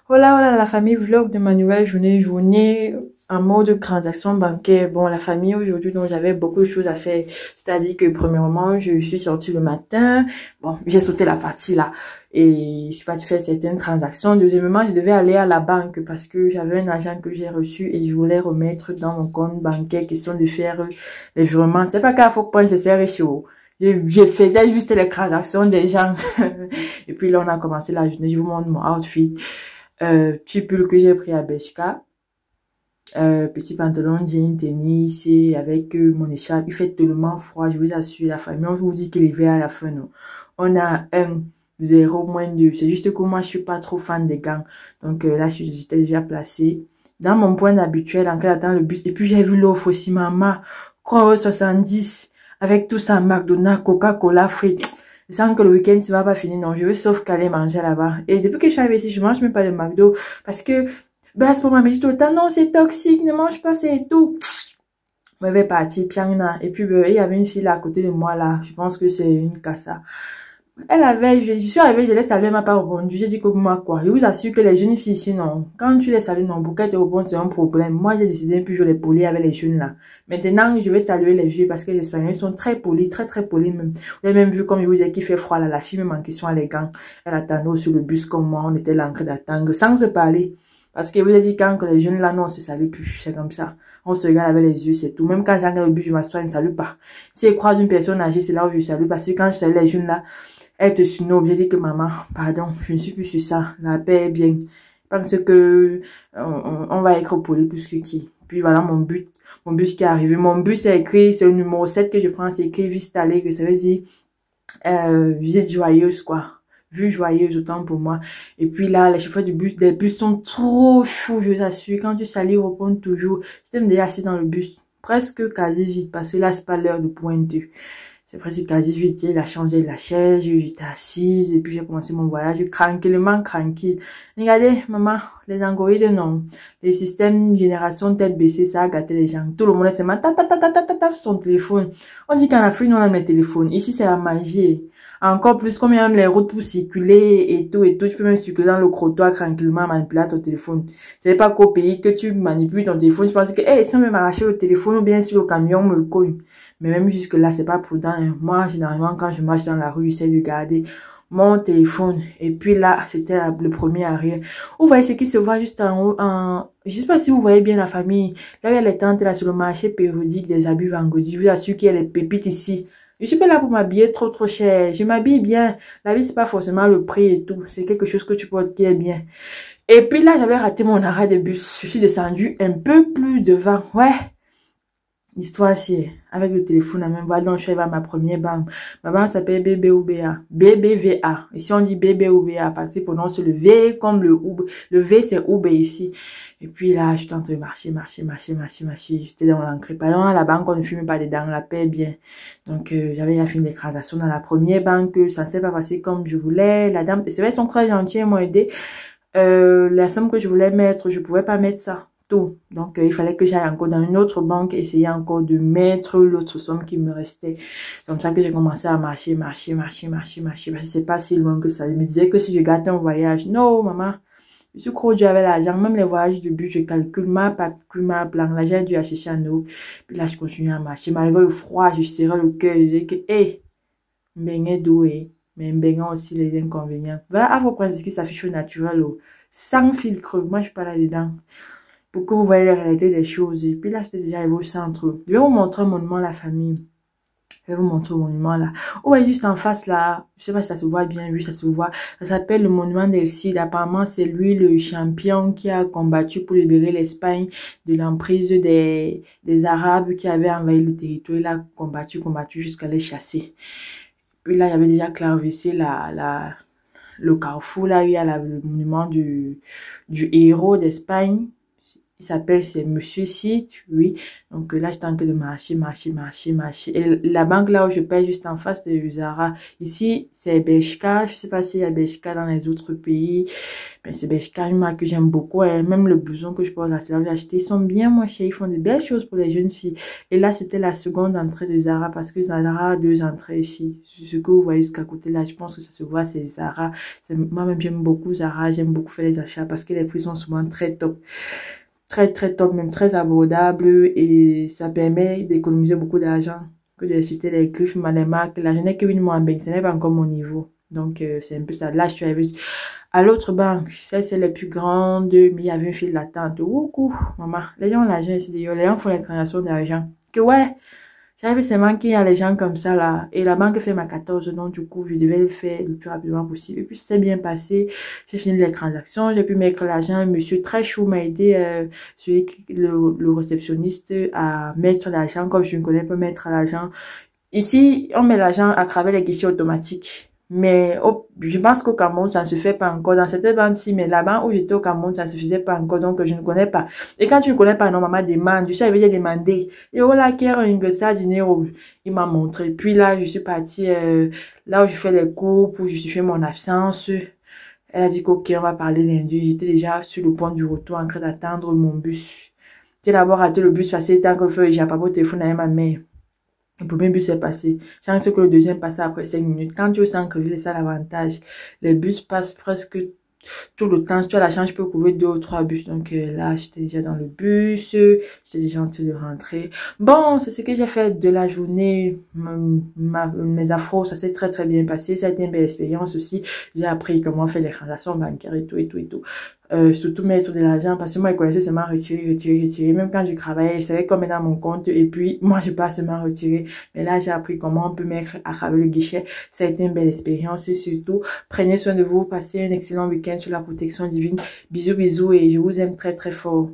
Voilà, voilà, la famille vlog de ma nouvelle journée en mode transaction bancaire. Bon, la famille aujourd'hui, donc j'avais beaucoup de choses à faire. C'est-à-dire que premièrement, je suis sortie le matin. Bon, j'ai sauté la partie là et je suis partie faire certaines transactions. Deuxièmement, je devais aller à la banque parce que j'avais un argent que j'ai reçu et je voulais remettre dans mon compte bancaire, question de faire les virements. C'est pas qu'il faut prendre, je serai chaud. Je faisais juste les transactions des gens. Et puis là, on a commencé la journée. Je vous montre mon outfit. Petit pull que j'ai pris à Bershka, petit pantalon jean tennis et avec mon écharpe. Il fait tellement froid, je vous assure, la famille, on vous dit qu'il est vert à la fin, non. On a un, zéro, moins deux. C'est juste que moi, je suis pas trop fan des gants. Donc là, j'étais déjà placée dans mon point habituel en cas le bus. Et puis j'ai vu l'offre aussi, maman, quoi, 70 avec tout ça, McDonald's, Coca-Cola, frites. Je sens que le week-end, ça va pas finir, non. Je veux sauf qu'aller manger là-bas. Et depuis que je suis arrivée ici, je mange même pas de McDo. Parce que, ben, pour ma dit tout le temps, non, c'est toxique, ne mange pas, c'est tout. Je vais partir, piangna. Et puis, il y avait une fille là à côté de moi, là. Je pense que c'est une cassa. Elle avait, je suis arrivée, je l'ai saluée, elle m'a pas répondu. J'ai dit que moi, quoi. Je vous assure que les jeunes filles ici, non. Quand tu les salues, non, pour qu'elles te répondent, c'est un problème. Moi, j'ai décidé plus je les polir avec les jeunes, là. Maintenant, je vais saluer les vieux parce que les Espagnols sont très polis, très, très polis, même. Vous avez même vu, comme je vous ai dit, qu'il fait froid, là. La fille, même en question, à les gants. Elle attendait sur le bus comme moi. On était là en train d'attendre, sans se parler. Parce que je vous ai dit, quand que les jeunes, là, non, on se salue plus. C'est comme ça. On se regarde avec les yeux, c'est tout. Même quand j'arrive au bus, je m'assois, je ne salue pas. Si je croise une personne âgée, c'est là où je salue. Parce que quand je salue les jeunes, là, elle te surnomme, j'ai dit que maman, pardon, je ne suis plus sur ça, la paix est bien. Parce que on va être poli plus que qui. Puis voilà mon bus qui est arrivé. Mon bus c'est écrit, c'est le numéro 7 que je prends, c'est écrit Vista Alegre, ça veut dire visite joyeuse quoi. Vue joyeuse autant pour moi. Et puis là, les chauffeurs du bus, les bus sont trop chauds, je vous assure. Quand tu salis, ils répondent toujours. J'étais déjà assis dans le bus, presque quasi vite, parce que là, c'est pas l'heure de pointe. C'est presque quasi vite, il a changé la chaise, j'étais assise, et puis j'ai commencé mon voyage tranquillement, tranquille. Regardez, maman, les androïdes, non. Les systèmes génération tête baissée, ça a gâté les gens. Tout le monde se met sur son téléphone. On dit qu'en Afrique, on aime les téléphones. Ici, c'est la magie. Encore plus, comme il y a même les routes pour circuler et tout. Tu peux même circuler dans le trottoir tranquillement, manipuler ton téléphone. C'est pas qu'au pays que tu manipules ton téléphone, tu penses que, hey, si on veut m'arracher le téléphone ou bien sur le camion, on me le cogne. Mais même jusque là, c'est pas prudent. Hein. Moi, généralement, quand je marche dans la rue, j'essaie de garder mon téléphone. Et puis là, c'était le premier arrêt. Vous voyez ce qui se voit juste en haut, je sais pas si vous voyez bien la famille. Là, il y a les tantes là sur le marché périodique des habits vendredi. Je vous assure qu'il y a les pépites ici. Je suis pas là pour m'habiller trop cher. Je m'habille bien. La vie, c'est pas forcément le prix et tout. C'est quelque chose que tu portes qui est bien. Et puis là, j'avais raté mon arrêt de bus. Je suis descendue un peu plus devant. Ouais. L'histoire, c'est avec le téléphone à même voix. Donc, je suis arrivée à ma première banque. Ma banque s'appelle BBVA. BBVA. Ici, on dit BBVA parce que prononce le V comme le Uber. Le V, c'est Uber ici. Et puis là, je suis en train de marcher. J'étais dans l'entrée. Par exemple, à la banque, on ne fume pas dedans. On la paie bien. Donc, j'avais déjà fini les transactions dans la première banque. Ça ne s'est pas passé comme je voulais. La dame, c'est vrai, ils sont très gentils, ils m'ont aidé. La somme que je voulais mettre, je pouvais pas mettre ça. Tout. Donc, il fallait que j'aille encore dans une autre banque, essayer encore de mettre l'autre somme qui me restait. C'est comme ça que j'ai commencé à marcher. Parce que c'est pas si loin que ça. Je me disais que si je gâtais un voyage, non, maman, je suis trop dur avec l'argent. Même les voyages de but, je calcule ma plan. Là, j'ai dû acheter à nous. Puis là, je continue à marcher. Malgré le froid, je serrais le cœur. Je disais que, hey, m'baignez doué. Mais m'baignant aussi les inconvénients. Voilà, à vos points, ce qui s'affiche au naturel, sans filtre. Moi, je suis pas là-dedans. Pour que vous voyez la réalité des choses. Et puis là, j'étais déjà arrivée au centre. Je vais vous montrer un monument à la famille. Je vais vous montrer le monument là. Oh, ouais, juste en face là. Je sais pas si ça se voit bien. Oui, ça se voit. Ça s'appelle le monument d'El Cid. Apparemment, c'est lui le champion qui a combattu pour libérer l'Espagne de l'emprise des Arabes qui avaient envahi le territoire. Il a combattu jusqu'à les chasser. Puis là, il y avait déjà traversé le carrefour. Là, il y a le monument du héros d'Espagne. il s'appelle, c'est Monsieur Site, oui. Donc là, j'étais en train de marcher. Et la banque là où je paye juste en face de Zara. Ici, c'est Bershka. Je sais pas s'il y a Bershka dans les autres pays. Ben, c'est Bershka, une marque que j'aime beaucoup. Et même le blouson que je porte là, c'est là où j'ai acheté. Ils sont bien moins chers. Ils font de belles choses pour les jeunes filles. Et là, c'était la seconde entrée de Zara parce que Zara a 2 entrées ici. Ce que vous voyez jusqu'à côté là, je pense que ça se voit, c'est Zara. Moi-même, j'aime beaucoup Zara. J'aime beaucoup faire les achats parce que les prix sont souvent très top. Très top, même très abordable, et ça permet d'économiser beaucoup d'argent que d'acheter les griffes, les marques. Là, je n'ai qu'une moins bien, ce n'est pas encore mon niveau. Donc, c'est un peu ça. Là, je suis arrivée à l'autre banque. Ça, c'est les plus grandes, mais il y avait un fil d'attente. Ouh, maman, les gens ont l'argent ici, d'ailleurs. Les gens font les transactions d'argent. Que ouais, j'arrive seulement qu'il y a les gens comme ça là. Et la banque fait ma 14, donc du coup, je devais le faire le plus rapidement possible. Et puis, ça s'est bien passé. J'ai fini les transactions, j'ai pu mettre l'argent. Un monsieur très chou m'a aidé, le réceptionniste, à mettre l'argent comme je ne connais pas mettre l'argent. Ici, on met l'argent à travers les guichets automatiques. Mais je pense qu'au Cameroun, ça ne se fait pas encore. Dans cette banque-ci, mais là-bas où j'étais au Cameroun, ça ne se faisait pas encore. Donc, je ne connais pas. Et quand tu ne connais pas, non, maman demande. Je suis arrivée, j'ai demandé. Et voilà, qu'il y a un ça dinero. Il m'a montré. Puis là, je suis partie, là où je fais les cours pour justifier mon absence. Elle a dit qu'ok, on va parler lundi. J'étais déjà sur le point du retour en train d'attendre mon bus. J'ai d'abord raté le bus passé tant que le feu, j'ai pas au téléphone avec ma mère. Le premier bus est passé. Chance que le deuxième passe après 5 minutes. Quand tu es au centre-ville, c'est ça l'avantage. Les bus passent presque tout le temps. Si tu as la chance, je peux couvrir 2 ou 3 bus. Donc là, j'étais déjà dans le bus. J'étais déjà en train de rentrer. Bon, c'est ce que j'ai fait de la journée. Mes afros, ça s'est très bien passé. Ça a été une belle expérience aussi. J'ai appris comment faire les transactions bancaires et tout. Surtout mettre de l'argent parce que moi je connaissais seulement retirer. Même quand je travaillais, je savais comment mettre dans mon compte et puis moi je pas seulement retirer. Mais là j'ai appris comment on peut mettre à travers le guichet. Ça a été une belle expérience et surtout prenez soin de vous, passez un excellent week-end sur la protection divine. Bisous et je vous aime très fort.